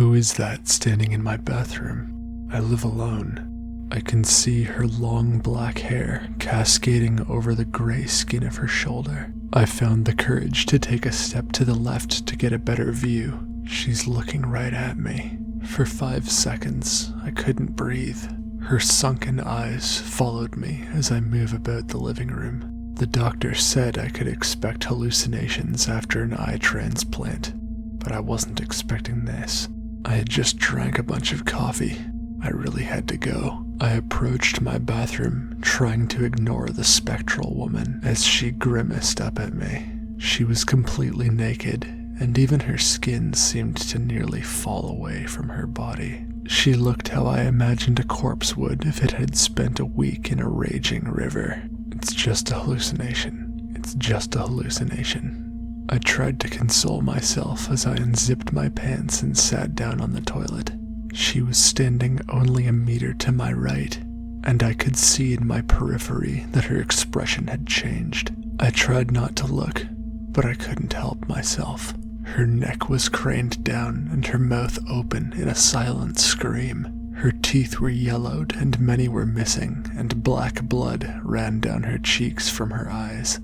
Who is that standing in my bathroom? I live alone. I can see her long black hair cascading over the gray skin of her shoulder. I found the courage to take a step to the left to get a better view. She's looking right at me. For 5 seconds, I couldn't breathe. Her sunken eyes followed me as I move about the living room. The doctor said I could expect hallucinations after an eye transplant, but I wasn't expecting this. I had just drank a bunch of coffee. I really had to go. I approached my bathroom, trying to ignore the spectral woman as she grimaced up at me. She was completely naked, and even her skin seemed to nearly fall away from her body. She looked how I imagined a corpse would if it had spent a week in a raging river. It's just a hallucination. It's just a hallucination. I tried to console myself as I unzipped my pants and sat down on the toilet. She was standing only a meter to my right, and I could see in my periphery that her expression had changed. I tried not to look, but I couldn't help myself. Her neck was craned down and her mouth open in a silent scream. Her teeth were yellowed and many were missing, and black blood ran down her cheeks from her eyes.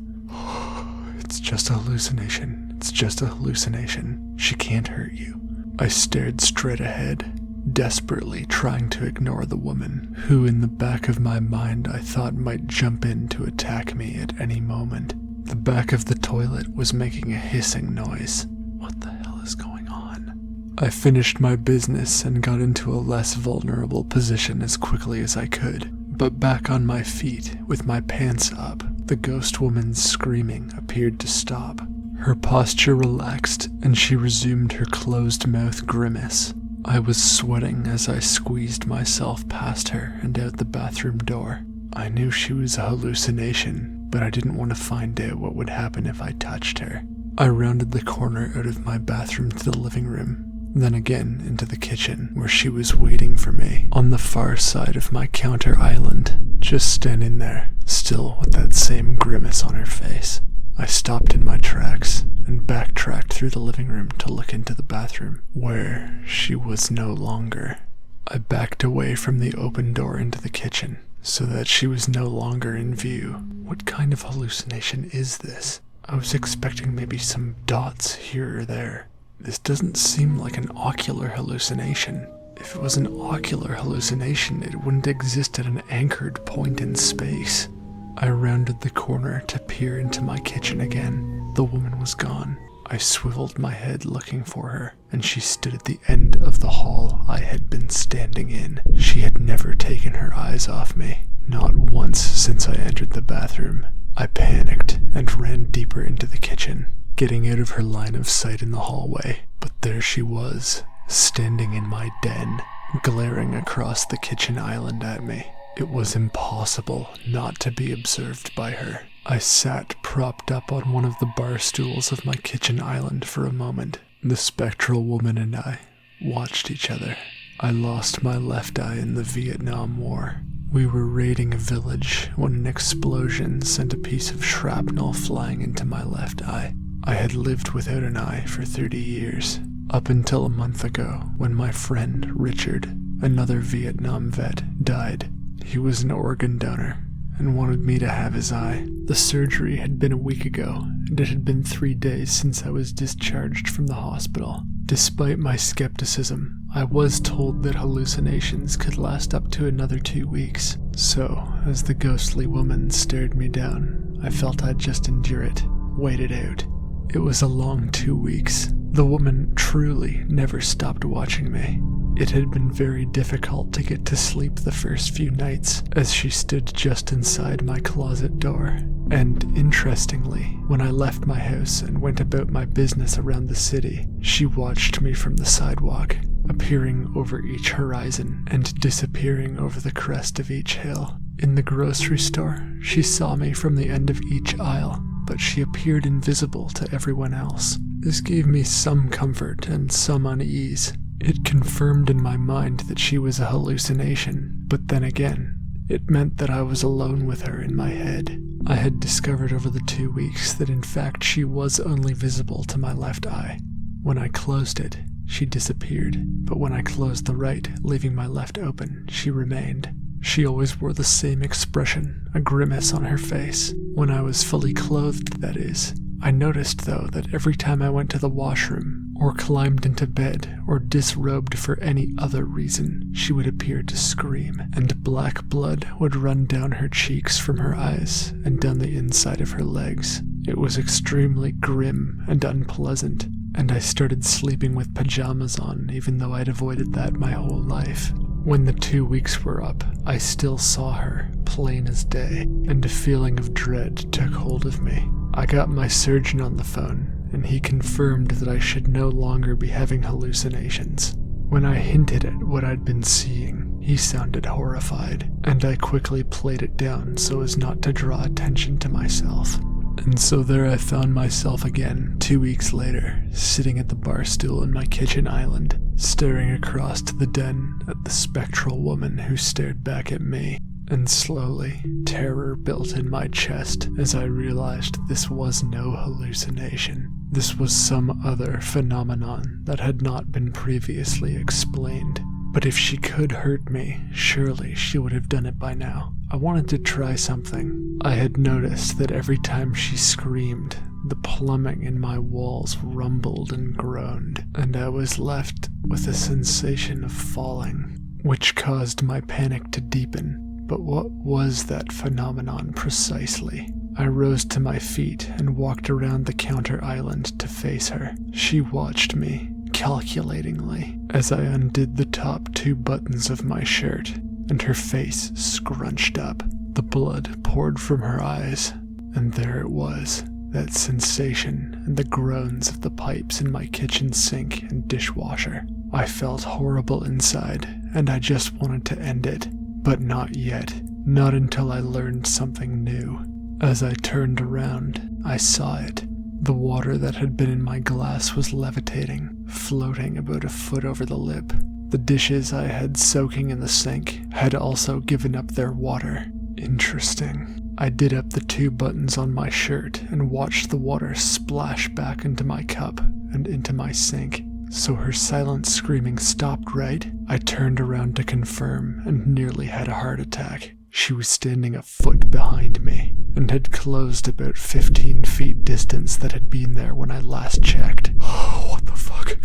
It's just a hallucination. It's just a hallucination. She can't hurt you. I stared straight ahead, desperately trying to ignore the woman, who in the back of my mind I thought might jump in to attack me at any moment. The back of the toilet was making a hissing noise. What the hell is going on? I finished my business and got into a less vulnerable position as quickly as I could. But back on my feet, with my pants up, the ghost woman's screaming appeared to stop. Her posture relaxed, and she resumed her closed-mouth grimace. I was sweating as I squeezed myself past her and out the bathroom door. I knew she was a hallucination, but I didn't want to find out what would happen if I touched her. I rounded the corner out of my bathroom to the living room, then again into the kitchen, where she was waiting for me, on the far side of my counter island, just standing there, still with that same grimace on her face. I stopped in my tracks and backtracked through the living room to look into the bathroom, where she was no longer. I backed away from the open door into the kitchen, so that she was no longer in view. What kind of hallucination is this? I was expecting maybe some dots here or there. This doesn't seem like an ocular hallucination. If it was an ocular hallucination, it wouldn't exist at an anchored point in space. I rounded the corner to peer into my kitchen again. The woman was gone. I swiveled my head looking for her, and she stood at the end of the hall I had been standing in. She had never taken her eyes off me, not once since I entered the bathroom. I panicked and ran deeper into the kitchen, getting out of her line of sight in the hallway. But there she was, standing in my den, glaring across the kitchen island at me. It was impossible not to be observed by her. I sat propped up on one of the bar stools of my kitchen island for a moment. The spectral woman and I watched each other. I lost my left eye in the Vietnam War. We were raiding a village when an explosion sent a piece of shrapnel flying into my left eye. I had lived without an eye for 30 years, up until a month ago when my friend Richard, another Vietnam vet, died. He was an organ donor and wanted me to have his eye. The surgery had been a week ago, and it had been 3 days since I was discharged from the hospital. Despite my skepticism, I was told that hallucinations could last up to another 2 weeks. So, as the ghostly woman stared me down, I felt I'd just endure it, wait it out. It was a long 2 weeks. The woman truly never stopped watching me. It had been very difficult to get to sleep the first few nights, as she stood just inside my closet door. And interestingly, when I left my house and went about my business around the city, she watched me from the sidewalk, appearing over each horizon and disappearing over the crest of each hill. In the grocery store, she saw me from the end of each aisle, but she appeared invisible to everyone else. This gave me some comfort and some unease. It confirmed in my mind that she was a hallucination, but then again, it meant that I was alone with her in my head. I had discovered over the 2 weeks that in fact she was only visible to my left eye. When I closed it, she disappeared, but when I closed the right, leaving my left open, she remained. She always wore the same expression, a grimace on her face, when I was fully clothed, that is. I noticed, though, that every time I went to the washroom, or climbed into bed, or disrobed for any other reason, she would appear to scream, and black blood would run down her cheeks from her eyes and down the inside of her legs. It was extremely grim and unpleasant, and I started sleeping with pajamas on, even though I'd avoided that my whole life. When the 2 weeks were up, I still saw her, plain as day, and a feeling of dread took hold of me. I got my surgeon on the phone, and he confirmed that I should no longer be having hallucinations. When I hinted at what I'd been seeing, he sounded horrified, and I quickly played it down so as not to draw attention to myself. And so there I found myself again, 2 weeks later, sitting at the bar stool in my kitchen island, staring across to the den at the spectral woman who stared back at me. And slowly, terror built in my chest as I realized this was no hallucination. This was some other phenomenon that had not been previously explained. But if she could hurt me, surely she would have done it by now. I wanted to try something. I had noticed that every time she screamed, the plumbing in my walls rumbled and groaned, and I was left with a sensation of falling, which caused my panic to deepen. But what was that phenomenon precisely? I rose to my feet and walked around the counter island to face her. She watched me, calculatingly, as I undid the top 2 buttons of my shirt, and her face scrunched up. The blood poured from her eyes, and there it was, that sensation and the groans of the pipes in my kitchen sink and dishwasher. I felt horrible inside, and I just wanted to end it. But not yet. Not until I learned something new. As I turned around, I saw it. The water that had been in my glass was levitating, floating about a foot over the lip. The dishes I had soaking in the sink had also given up their water. Interesting. I did up the 2 buttons on my shirt and watched the water splash back into my cup and into my sink. So her silent screaming stopped, right? I turned around to confirm and nearly had a heart attack. She was standing a foot behind me and had closed about 15 feet distance that had been there when I last checked. What the fuck?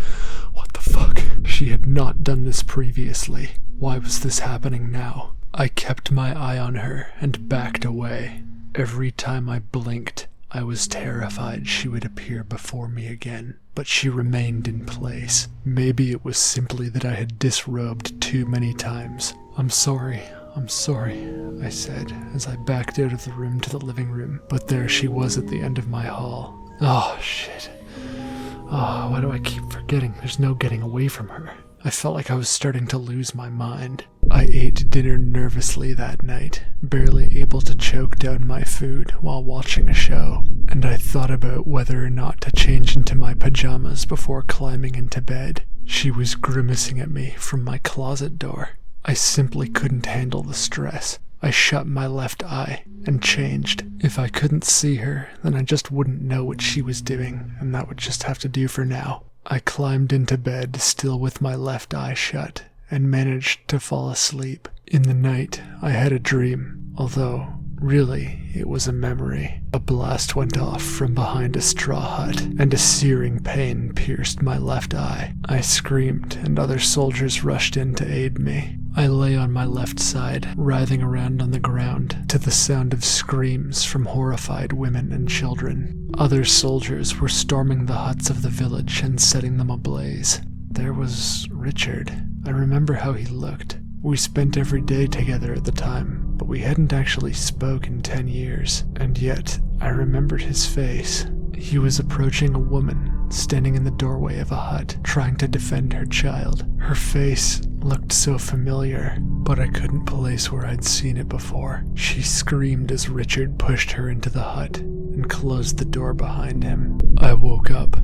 What the fuck? She had not done this previously. Why was this happening now? I kept my eye on her and backed away. Every time I blinked, I was terrified she would appear before me again, but she remained in place. Maybe it was simply that I had disrobed too many times. I'm sorry, I said, as I backed out of the room to the living room, but there she was at the end of my hall. Oh, shit. Oh, why do I keep forgetting there's no getting away from her? I felt like I was starting to lose my mind. I ate dinner nervously that night, barely able to choke down my food while watching a show, and I thought about whether or not to change into my pajamas before climbing into bed. She was grimacing at me from my closet door. I simply couldn't handle the stress. I shut my left eye and changed. If I couldn't see her, then I just wouldn't know what she was doing, and that would just have to do for now. I climbed into bed, still with my left eye shut, and managed to fall asleep. In the night, I had a dream, although, really, it was a memory. A blast went off from behind a straw hut, and a searing pain pierced my left eye. I screamed, and other soldiers rushed in to aid me. I lay on my left side, writhing around on the ground, to the sound of screams from horrified women and children. Other soldiers were storming the huts of the village and setting them ablaze. There was Richard. I remember how he looked. We spent every day together at the time, but we hadn't actually spoken in 10 years, and yet I remembered his face. He was approaching a woman, standing in the doorway of a hut, trying to defend her child. Her face looked so familiar, but I couldn't place where I'd seen it before. She screamed as Richard pushed her into the hut and closed the door behind him. I woke up.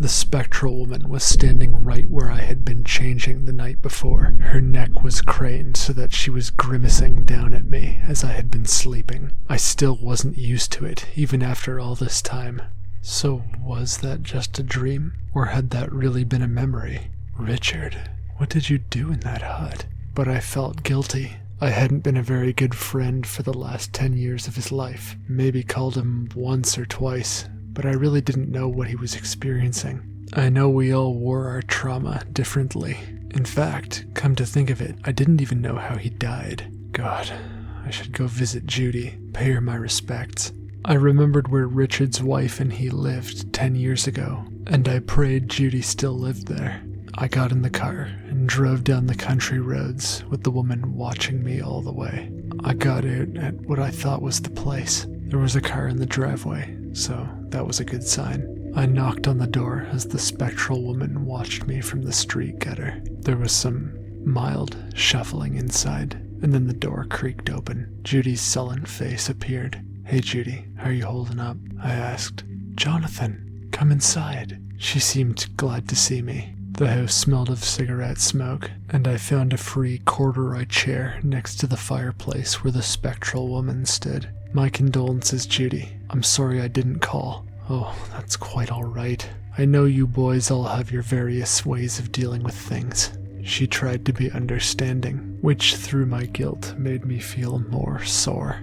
The spectral woman was standing right where I had been changing the night before. Her neck was craned so that she was grimacing down at me as I had been sleeping. I still wasn't used to it, even after all this time. So was that just a dream? Or had that really been a memory? Richard, what did you do in that hut? But I felt guilty. I hadn't been a very good friend for the last 10 years of his life. Maybe called him once or twice, but I really didn't know what he was experiencing. I know we all wore our trauma differently. In fact, come to think of it, I didn't even know how he died. God, I should go visit Judy, pay her my respects. I remembered where Richard's wife and he lived 10 years ago, and I prayed Judy still lived there. I got in the car and drove down the country roads with the woman watching me all the way. I got out at what I thought was the place. There was a car in the driveway, so that was a good sign. I knocked on the door as the spectral woman watched me from the street gutter. There was some mild shuffling inside, and then the door creaked open. Judy's sullen face appeared. "Hey Judy, how are you holding up?" I asked. "Johnathan, come inside." She seemed glad to see me. The house smelled of cigarette smoke, and I found a free corduroy chair next to the fireplace where the spectral woman stood. "My condolences, Judy. I'm sorry I didn't call." "Oh, that's quite all right. I know you boys all have your various ways of dealing with things." She tried to be understanding, which through my guilt made me feel more sore.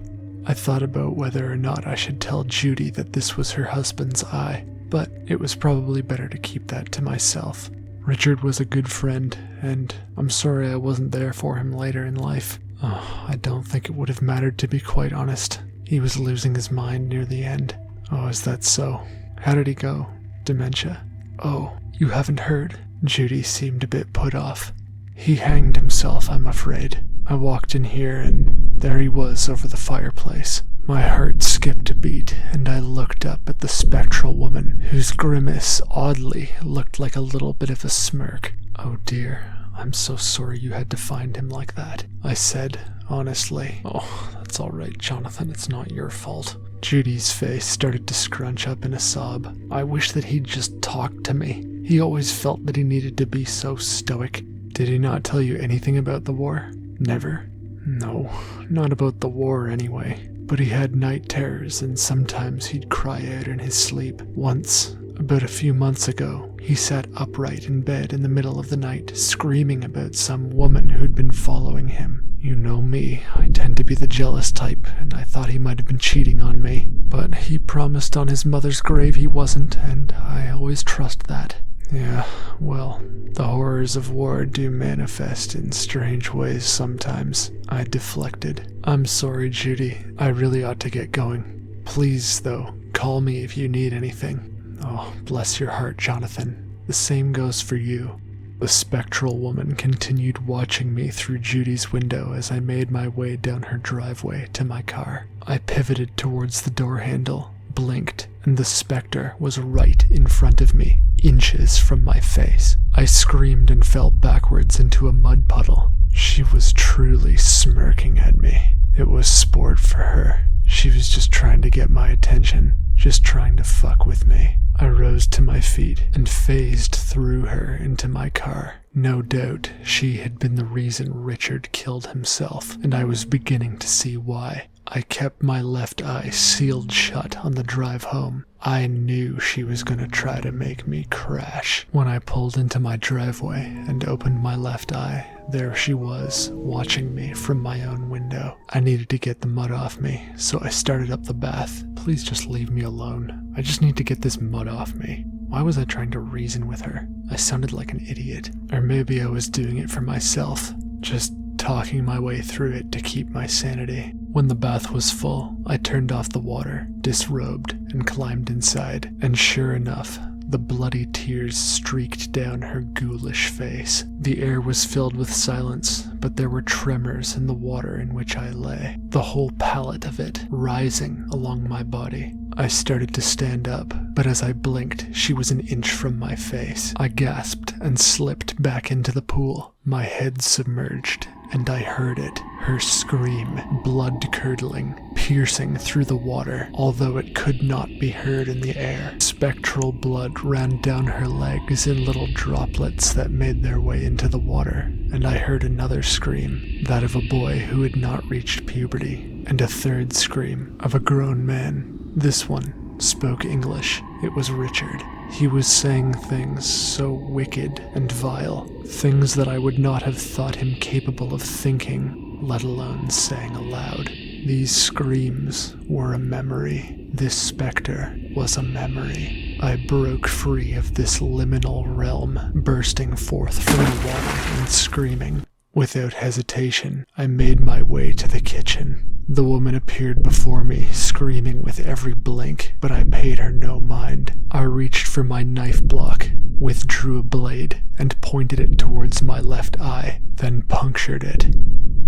I thought about whether or not I should tell Judy that this was her husband's eye, but it was probably better to keep that to myself. Richard was a good friend, and I'm sorry I wasn't there for him later in life. I don't think it would have mattered, to be quite honest. He was losing his mind near the end. "Oh, is that so? How did he go? Dementia?" "Oh, you haven't heard?" Judy seemed a bit put off. "He hanged himself, I'm afraid. I walked in here, and there he was over the fireplace." My heart skipped a beat, and I looked up at the spectral woman, whose grimace oddly looked like a little bit of a smirk. "Oh dear, I'm so sorry you had to find him like that," I said, honestly. "Oh, that's all right, Johnathan, it's not your fault." Judy's face started to scrunch up in a sob. "I wish that he'd just talk to me. He always felt that he needed to be so stoic." "Did he not tell you anything about the war?" "Never." "No, not about the war anyway. But he had night terrors, and sometimes he'd cry out in his sleep. Once, about a few months ago, he sat upright in bed in the middle of the night, screaming about some woman who'd been following him. You know me, I tend to be the jealous type, and I thought he might have been cheating on me. But he promised on his mother's grave he wasn't, and I always trust that. Yeah, well, the horrors of war do manifest in strange ways sometimes." I deflected. "I'm sorry, Judy. I really ought to get going. Please, though, call me if you need anything." "Oh, bless your heart, Johnathan. The same goes for you." The spectral woman continued watching me through Judy's window as I made my way down her driveway to my car. I pivoted towards the door handle, blinked, and the spectre was right in front of me, inches from my face. I screamed and fell backwards into a mud puddle. She was truly smirking at me. It was sport for her. She was just trying to get my attention, just trying to fuck with me. I rose to my feet and phased through her into my car. No doubt she had been the reason Richard killed himself, and I was beginning to see why. I kept my left eye sealed shut on the drive home. I knew she was going to try to make me crash. When I pulled into my driveway and opened my left eye, there she was, watching me from my own window. I needed to get the mud off me, so I started up the bath. Please just leave me alone. I just need to get this mud off me. Why was I trying to reason with her? I sounded like an idiot. Or maybe I was doing it for myself, just talking my way through it to keep my sanity. When the bath was full, I turned off the water, disrobed, and climbed inside. And sure enough, the bloody tears streaked down her ghoulish face. The air was filled with silence, but there were tremors in the water in which I lay, the whole palette of it rising along my body. I started to stand up, but as I blinked, she was an inch from my face. I gasped and slipped back into the pool. My head submerged, and I heard it, her scream, blood-curdling, piercing through the water, although it could not be heard in the air. Spectral blood ran down her legs in little droplets that made their way into the water, and I heard another scream, that of a boy who had not reached puberty, and a third scream of a grown man. This one spoke English. It was Richard. He was saying things so wicked and vile, things that I would not have thought him capable of thinking, let alone saying aloud. These screams were a memory. This spectre was a memory. I broke free of this liminal realm, bursting forth from the water and screaming. Without hesitation, I made my way to the kitchen. The woman appeared before me, screaming with every blink, but I paid her no mind. I reached for my knife block, withdrew a blade, and pointed it towards my left eye, then punctured it.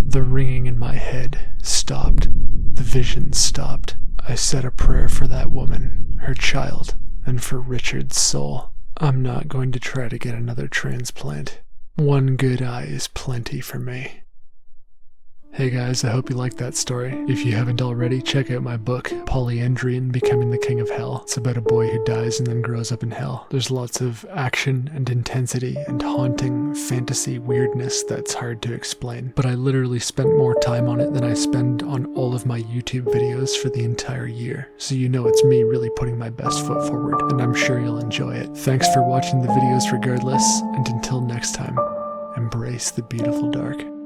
The ringing in my head stopped. The vision stopped. I said a prayer for that woman, her child, and for Richard's soul. I'm not going to try to get another transplant. One good eye is plenty for me. Hey guys, I hope you liked that story. If you haven't already, check out my book, Polyandrian Becoming the King of Hell. It's about a boy who dies and then grows up in hell. There's lots of action and intensity and haunting fantasy weirdness that's hard to explain. But I literally spent more time on it than I spend on all of my YouTube videos for the entire year. So you know it's me really putting my best foot forward, and I'm sure you'll enjoy it. Thanks for watching the videos regardless, and until next time, embrace the beautiful dark.